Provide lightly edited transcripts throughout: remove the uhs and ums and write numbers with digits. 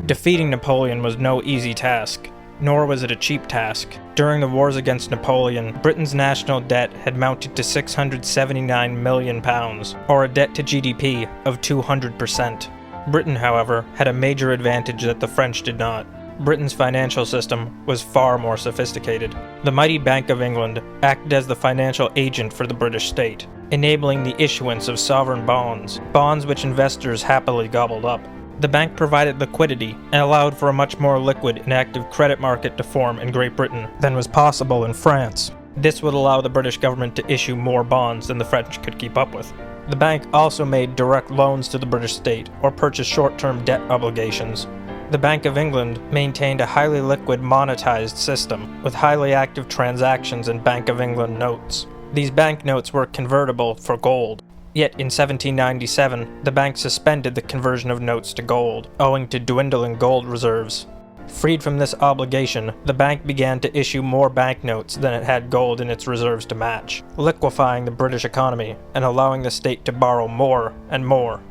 Defeating Napoleon was no easy task, nor was it a cheap task. During the wars against Napoleon, Britain's national debt had mounted to £679 million, or a debt to GDP of 200%. Britain, however, had a major advantage that the French did not. Britain's financial system was far more sophisticated. The mighty Bank of England acted as the financial agent for the British state, enabling the issuance of sovereign bonds which investors happily gobbled up. The bank provided liquidity and allowed for a much more liquid and active credit market to form in Great Britain than was possible in France. This would allow the British government to issue more bonds than the French could keep up with. The bank also made direct loans to the British state or purchased short-term debt obligations. The Bank of England maintained a highly liquid monetized system with highly active transactions in Bank of England notes. These banknotes were convertible for gold. Yet in 1797, the bank suspended the conversion of notes to gold, owing to dwindling gold reserves. Freed from this obligation, the bank began to issue more banknotes than it had gold in its reserves to match, liquefying the British economy and allowing the state to borrow more and more.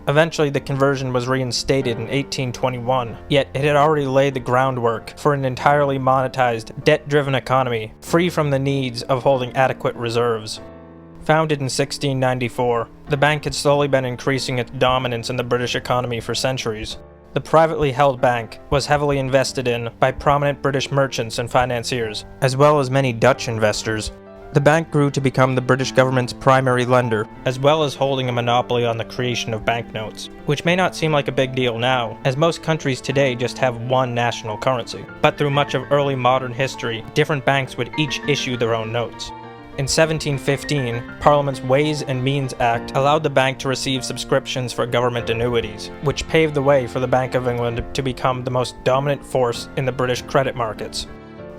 Eventually, the conversion was reinstated in 1821, yet it had already laid the groundwork for an entirely monetized, debt-driven economy, free from the needs of holding adequate reserves. Founded in 1694, the bank had slowly been increasing its dominance in the British economy for centuries. The privately held bank was heavily invested in by prominent British merchants and financiers, as well as many Dutch investors. The bank grew to become the British government's primary lender, as well as holding a monopoly on the creation of banknotes, which may not seem like a big deal now, as most countries today just have one national currency. But through much of early modern history, different banks would each issue their own notes. In 1715, Parliament's Ways and Means Act allowed the bank to receive subscriptions for government annuities, which paved the way for the Bank of England to become the most dominant force in the British credit markets.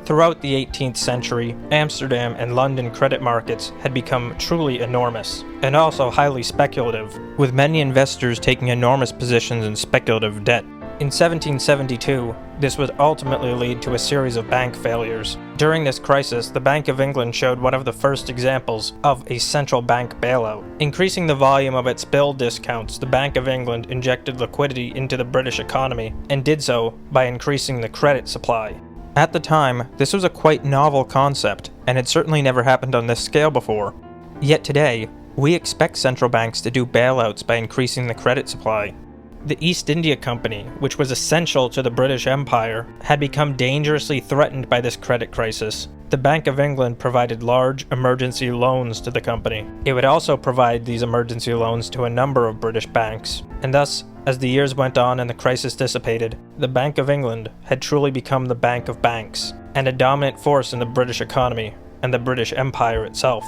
Throughout the 18th century, Amsterdam and London credit markets had become truly enormous, and also highly speculative, with many investors taking enormous positions in speculative debt. In 1772, this would ultimately lead to a series of bank failures. During this crisis, the Bank of England showed one of the first examples of a central bank bailout. Increasing the volume of its bill discounts, the Bank of England injected liquidity into the British economy, and did so by increasing the credit supply. At the time, this was a quite novel concept, and had certainly never happened on this scale before. Yet today, we expect central banks to do bailouts by increasing the credit supply. The East India Company, which was essential to the British Empire, had become dangerously threatened by this credit crisis. The Bank of England provided large emergency loans to the company. It would also provide these emergency loans to a number of British banks, and thus, as the years went on and the crisis dissipated, the Bank of England had truly become the bank of banks, and a dominant force in the British economy and the British Empire itself.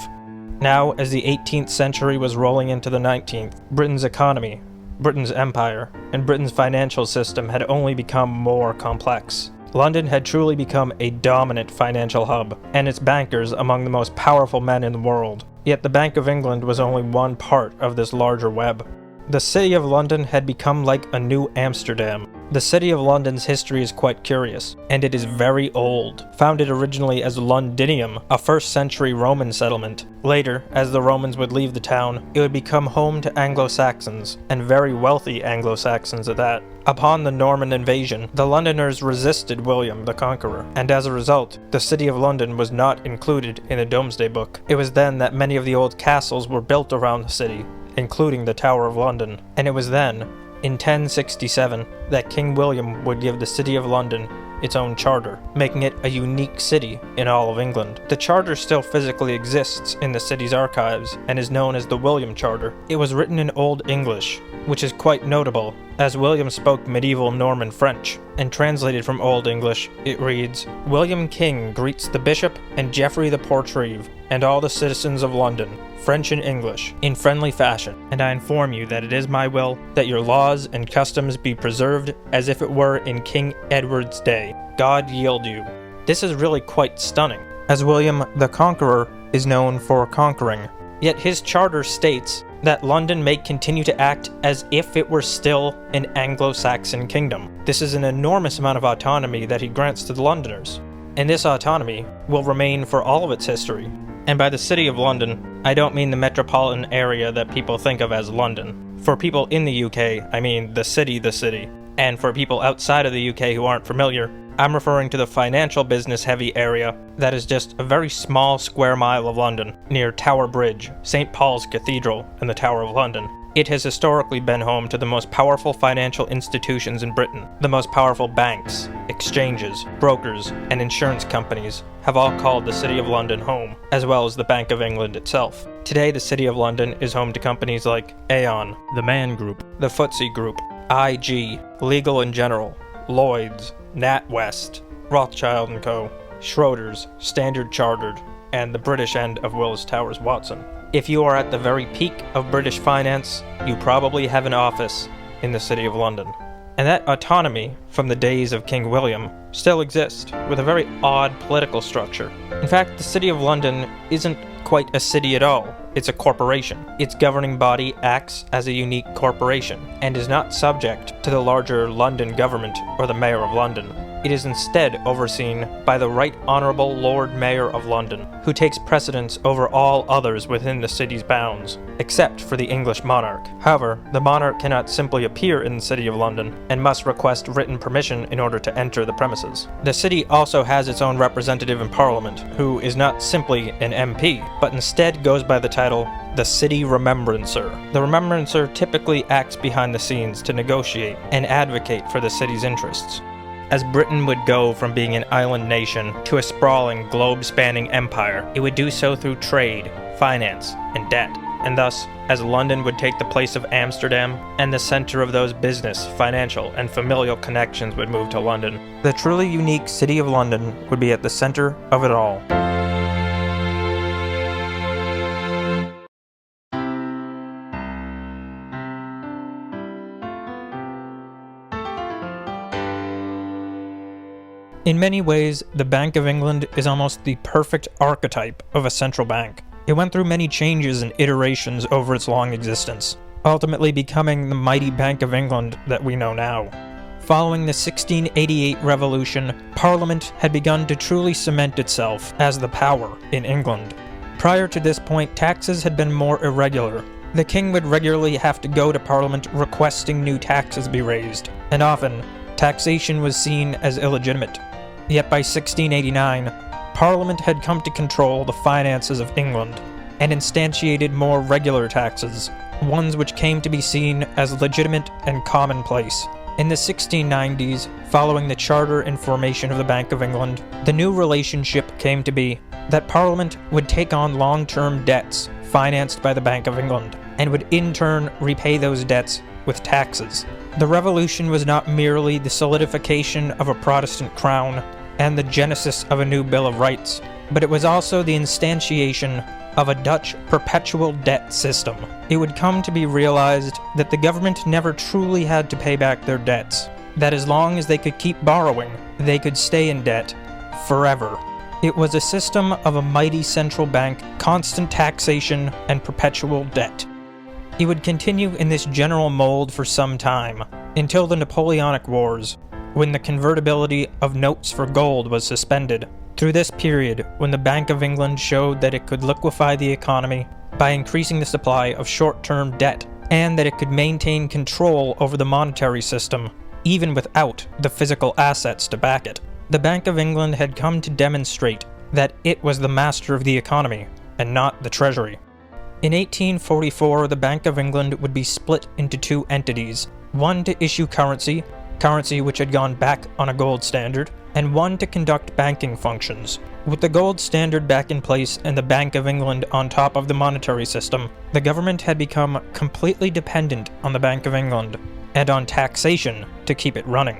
Now, as the 18th century was rolling into the 19th, Britain's economy, Britain's empire, and Britain's financial system had only become more complex. London had truly become a dominant financial hub, and its bankers among the most powerful men in the world. Yet the Bank of England was only one part of this larger web. The City of London had become like a new Amsterdam. The City of London's history is quite curious, and it is very old. Founded originally as Londinium, a 1st century Roman settlement. Later, as the Romans would leave the town, it would become home to Anglo-Saxons, and very wealthy Anglo-Saxons at that. Upon the Norman invasion, the Londoners resisted William the Conqueror, and as a result, the City of London was not included in the Domesday Book. It was then that many of the old castles were built around the city, including the Tower of London, and it was then, in 1067, that King William would give the City of London its own charter, making it a unique city in all of England. The charter still physically exists in the city's archives and is known as the William Charter. It was written in Old English, which is quite notable, as William spoke medieval Norman French, and translated from Old English, it reads, "William King greets the Bishop and Geoffrey the Portreeve, and all the citizens of London, French and English, in friendly fashion, and I inform you that it is my will that your laws and customs be preserved as if it were in King Edward's day. God yield you." This is really quite stunning, as William the Conqueror is known for conquering. Yet his charter states that London may continue to act as if it were still an Anglo-Saxon kingdom. This is an enormous amount of autonomy that he grants to the Londoners, and this autonomy will remain for all of its history. And by the City of London, I don't mean the metropolitan area that people think of as London. For people in the UK, I mean the city. And for people outside of the UK who aren't familiar, I'm referring to the financial business heavy area that is just a very small square mile of London, near Tower Bridge, St. Paul's Cathedral, and the Tower of London. It has historically been home to the most powerful financial institutions in Britain. The most powerful banks, exchanges, brokers, and insurance companies have all called the City of London home, as well as the Bank of England itself. Today, the City of London is home to companies like Aon, the Mann Group, the FTSE Group, IG, Legal & General, Lloyds, NatWest, Rothschild & Co., Schroders, Standard Chartered, and the British end of Willis Towers Watson. If you are at the very peak of British finance, you probably have an office in the City of London. And that autonomy from the days of King William still exists, with a very odd political structure. In fact, the City of London isn't quite a city at all. It's a corporation. Its governing body acts as a unique corporation, and is not subject to the larger London government or the Mayor of London. It is instead overseen by the Right Honourable Lord Mayor of London, who takes precedence over all others within the city's bounds, except for the English monarch. However, the monarch cannot simply appear in the City of London, and must request written permission in order to enter the premises. The city also has its own representative in Parliament, who is not simply an MP, but instead goes by the title the City Remembrancer. The Remembrancer typically acts behind the scenes to negotiate and advocate for the city's interests. As Britain would go from being an island nation to a sprawling, globe-spanning empire, it would do so through trade, finance, and debt. And thus, as London would take the place of Amsterdam, and the center of those business, financial, and familial connections would move to London, the truly unique City of London would be at the center of it all. In many ways, the Bank of England is almost the perfect archetype of a central bank. It went through many changes and iterations over its long existence, ultimately becoming the mighty Bank of England that we know now. Following the 1688 revolution, Parliament had begun to truly cement itself as the power in England. Prior to this point, taxes had been more irregular. The king would regularly have to go to Parliament requesting new taxes be raised, and often, taxation was seen as illegitimate. Yet by 1689, Parliament had come to control the finances of England, and instantiated more regular taxes, ones which came to be seen as legitimate and commonplace. In the 1690s, following the charter and formation of the Bank of England, the new relationship came to be that Parliament would take on long-term debts financed by the Bank of England, and would in turn repay those debts with taxes. The revolution was not merely the solidification of a Protestant crown and the genesis of a new Bill of Rights, but it was also the instantiation of a Dutch perpetual debt system. It would come to be realized that the government never truly had to pay back their debts, that as long as they could keep borrowing, they could stay in debt forever. It was a system of a mighty central bank, constant taxation, and perpetual debt. It would continue in this general mold for some time, until the Napoleonic Wars, when the convertibility of notes for gold was suspended. Through this period, when the Bank of England showed that it could liquefy the economy by increasing the supply of short-term debt, and that it could maintain control over the monetary system, even without the physical assets to back it. The Bank of England had come to demonstrate that it was the master of the economy, and not the Treasury. In 1844, the Bank of England would be split into two entities, one to issue currency which had gone back on a gold standard, and one to conduct banking functions. With the gold standard back in place and the Bank of England on top of the monetary system, the government had become completely dependent on the Bank of England, and on taxation to keep it running.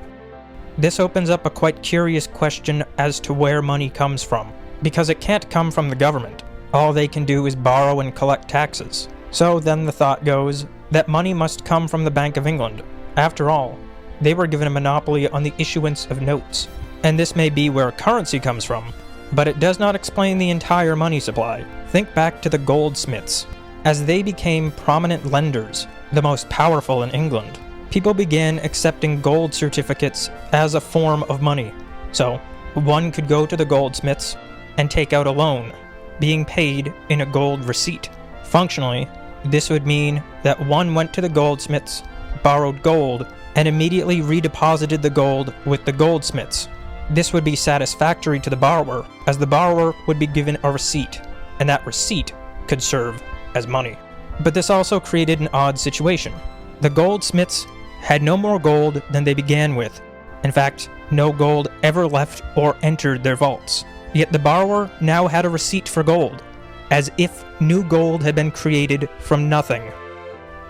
This opens up a quite curious question as to where money comes from, because it can't come from the government. All they can do is borrow and collect taxes. So then the thought goes that money must come from the Bank of England. After all, they were given a monopoly on the issuance of notes. And this may be where currency comes from, but it does not explain the entire money supply. Think back to the goldsmiths. As they became prominent lenders, the most powerful in England, people began accepting gold certificates as a form of money. So, one could go to the goldsmiths and take out a loan, being paid in a gold receipt. Functionally, this would mean that one went to the goldsmiths, borrowed gold, and immediately redeposited the gold with the goldsmiths. This would be satisfactory to the borrower, as the borrower would be given a receipt, and that receipt could serve as money. But this also created an odd situation. The goldsmiths had no more gold than they began with. In fact, no gold ever left or entered their vaults. Yet the borrower now had a receipt for gold, as if new gold had been created from nothing.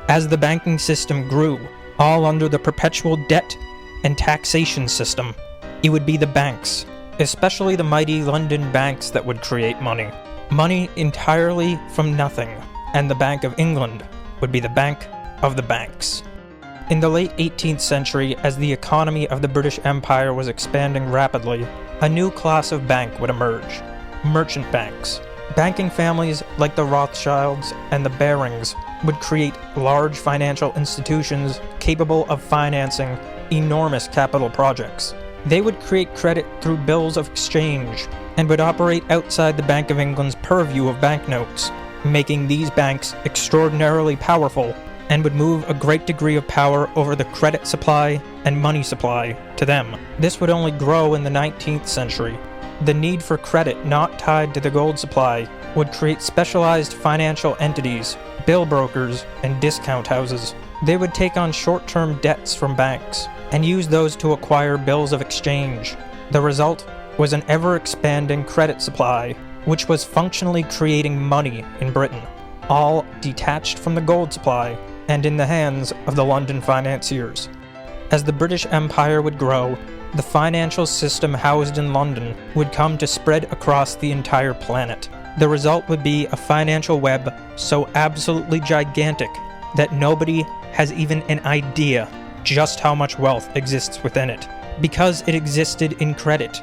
As the banking system grew, all under the perpetual debt and taxation system, it would be the banks, especially the mighty London banks, that would create money. Money entirely from nothing, and the Bank of England would be the bank of the banks. In the late 18th century, as the economy of the British Empire was expanding rapidly, a new class of bank would emerge: merchant banks. Banking families like the Rothschilds and the Barings would create large financial institutions capable of financing enormous capital projects. They would create credit through bills of exchange and would operate outside the Bank of England's purview of banknotes, making these banks extraordinarily powerful, and would move a great degree of power over the credit supply and money supply to them. This would only grow in the 19th century. The need for credit not tied to the gold supply would create specialized financial entities, bill brokers, and discount houses. They would take on short-term debts from banks and use those to acquire bills of exchange. The result was an ever-expanding credit supply, which was functionally creating money in Britain, all detached from the gold supply and in the hands of the London financiers. As the British Empire would grow, the financial system housed in London would come to spread across the entire planet. The result would be a financial web so absolutely gigantic that nobody has even an idea just how much wealth exists within it, because it existed in credit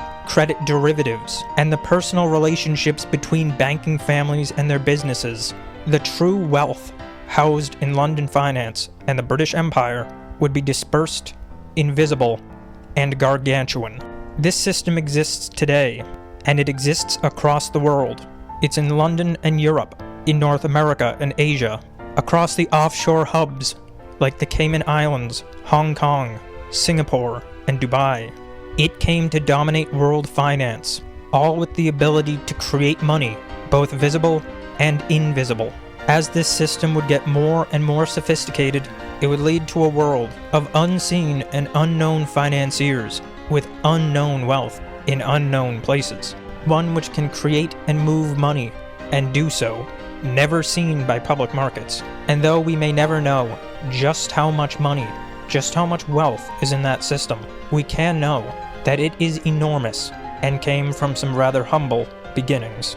derivatives, and the personal relationships between banking families and their businesses. The true wealth housed in London finance and the British Empire would be dispersed, invisible, and gargantuan. This system exists today, and it exists across the world. It's in London and Europe, in North America and Asia, across the offshore hubs like the Cayman Islands, Hong Kong, Singapore, and Dubai. It came to dominate world finance, all with the ability to create money, both visible and invisible. As this system would get more and more sophisticated, it would lead to a world of unseen and unknown financiers with unknown wealth in unknown places. One which can create and move money, and do so, never seen by public markets. And though we may never know just how much money, just how much wealth is in that system, we can know that it is enormous and came from some rather humble beginnings.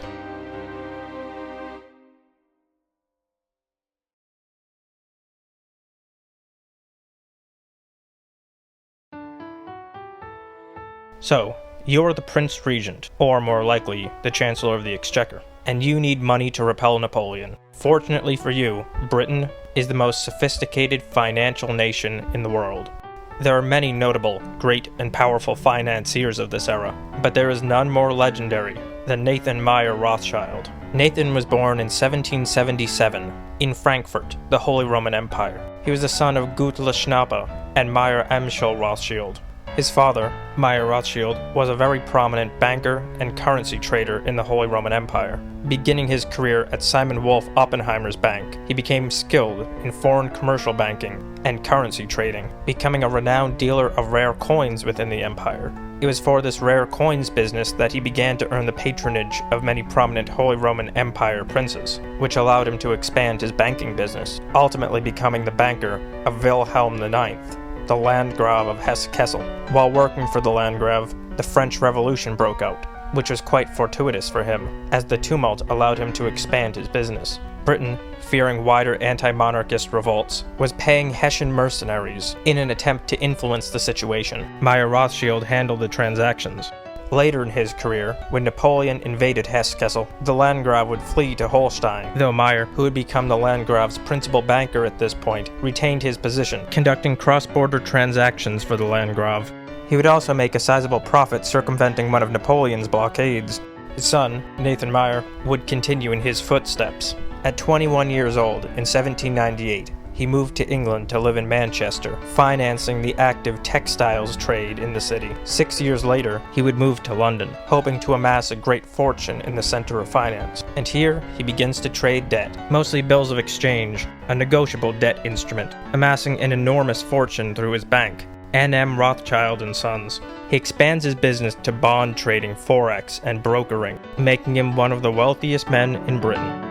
So, you're the Prince Regent, or more likely, the Chancellor of the Exchequer, and you need money to repel Napoleon. Fortunately for you, Britain is the most sophisticated financial nation in the world. There are many notable, great, and powerful financiers of this era, but there is none more legendary than Nathan Meyer Rothschild. Nathan was born in 1777 in Frankfurt, the Holy Roman Empire. He was the son of Gutla Schnappe and Meyer Amschel Rothschild. His father, Meyer Rothschild, was a very prominent banker and currency trader in the Holy Roman Empire. Beginning his career at Simon Wolf Oppenheimer's bank, he became skilled in foreign commercial banking and currency trading, becoming a renowned dealer of rare coins within the empire. It was for this rare coins business that he began to earn the patronage of many prominent Holy Roman Empire princes, which allowed him to expand his banking business, ultimately becoming the banker of Wilhelm IX, the Landgrave of Hesse-Kassel. While working for the Landgrave, the French Revolution broke out, which was quite fortuitous for him, as the tumult allowed him to expand his business. Britain, fearing wider anti-monarchist revolts, was paying Hessian mercenaries in an attempt to influence the situation. Meyer Rothschild handled the transactions. Later in his career, when Napoleon invaded Hesse-Kassel, the Landgrave would flee to Holstein, though Meyer, who had become the Landgrave's principal banker at this point, retained his position, conducting cross-border transactions for the Landgrave. He would also make a sizable profit circumventing one of Napoleon's blockades. His son, Nathan Meyer, would continue in his footsteps. At 21 years old, in 1798, he moved to England to live in Manchester, financing the active textiles trade in the city. 6 years later, he would move to London, hoping to amass a great fortune in the center of finance. And here, he begins to trade debt, mostly bills of exchange, a negotiable debt instrument, amassing an enormous fortune through his bank, N.M. Rothschild and Sons. He expands his business to bond trading, forex, and brokering, making him one of the wealthiest men in Britain.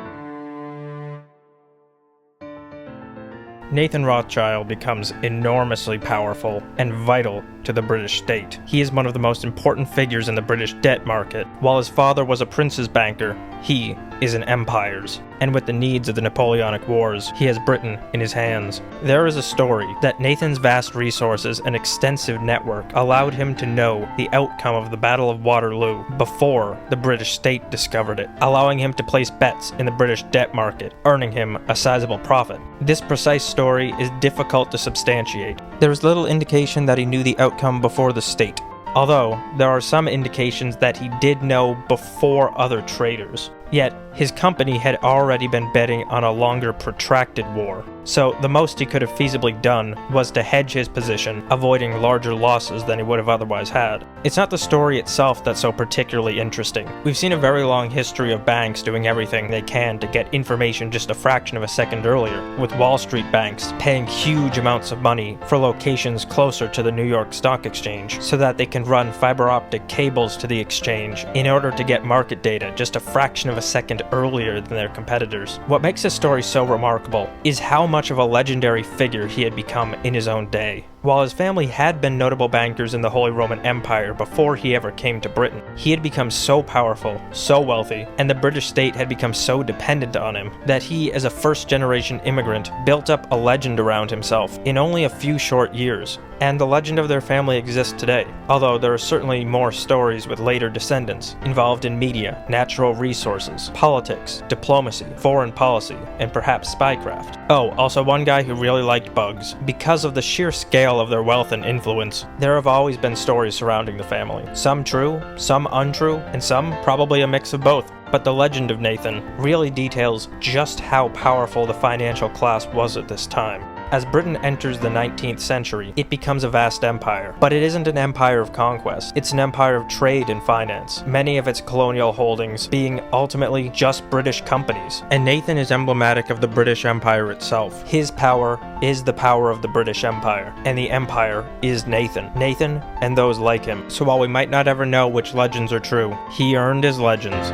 Nathan Rothschild becomes enormously powerful and vital to the British state. He is one of the most important figures in the British debt market. While his father was a prince's banker, he is an empire's. And with the needs of the Napoleonic Wars, he has Britain in his hands. There is a story that Nathan's vast resources and extensive network allowed him to know the outcome of the Battle of Waterloo before the British state discovered it, allowing him to place bets in the British debt market, earning him a sizable profit. This precise story is difficult to substantiate. There is little indication that he knew the outcome before the state, although there are some indications that he did know before other traders. Yet, his company had already been betting on a longer protracted war, so the most he could have feasibly done was to hedge his position, avoiding larger losses than he would have otherwise had. It's not the story itself that's so particularly interesting. We've seen a very long history of banks doing everything they can to get information just a fraction of a second earlier, with Wall Street banks paying huge amounts of money for locations closer to the New York Stock Exchange so that they can run fiber optic cables to the exchange in order to get market data just a fraction of a second earlier than their competitors. What makes this story so remarkable is how much of a legendary figure he had become in his own day. While his family had been notable bankers in the Holy Roman Empire before he ever came to Britain, he had become so powerful, so wealthy, and the British state had become so dependent on him that he, as a first-generation immigrant, built up a legend around himself in only a few short years. And the legend of their family exists today, although there are certainly more stories with later descendants involved in media, natural resources, politics, diplomacy, foreign policy, and perhaps spycraft. Oh, also one guy who really liked bugs. Because of the sheer scale of their wealth and influence, there have always been stories surrounding the family. Some true, some untrue, and some probably a mix of both. But the legend of Nathan really details just how powerful the financial class was at this time. As Britain enters the 19th century, it becomes a vast empire. But it isn't an empire of conquest, it's an empire of trade and finance, many of its colonial holdings being ultimately just British companies. And Nathan is emblematic of the British Empire itself. His power is the power of the British Empire, and the empire is Nathan. Nathan and those like him. So while we might not ever know which legends are true, he earned his legends.